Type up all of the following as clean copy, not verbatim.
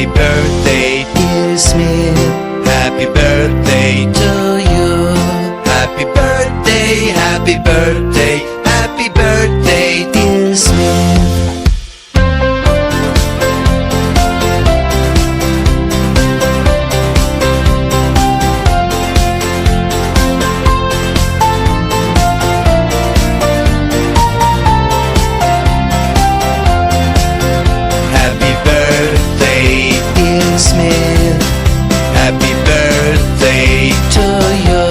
Happy birthday, dear Smit. Happy birthday to you. Happy birthday, happy birthday, happy birthday, dear Smit. Happy birthday, dear Smit. Happy birthday to you.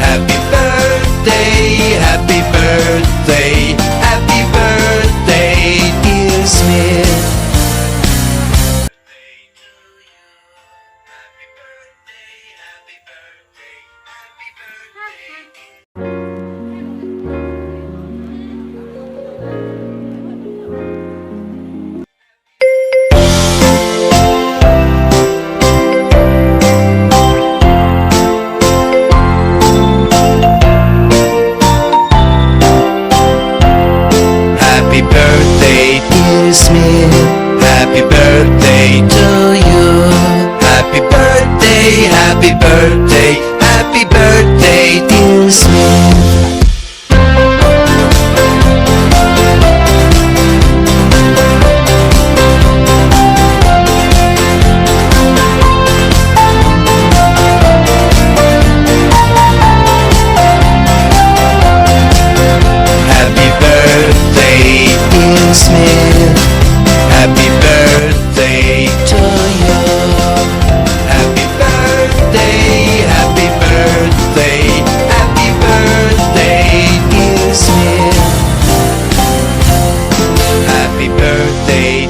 Happy birthday, happy birthday, happy birthday, dear Smit. Happy birthday, dear Smit. Happy birthday to you. Happy birthday, happy birthday, happy birthday, dear Smit. Happy birthday, dear Smit. Happy birthday to you. Happy birthday, happy birthday, happy birthday, dear Smit. Happy birthday,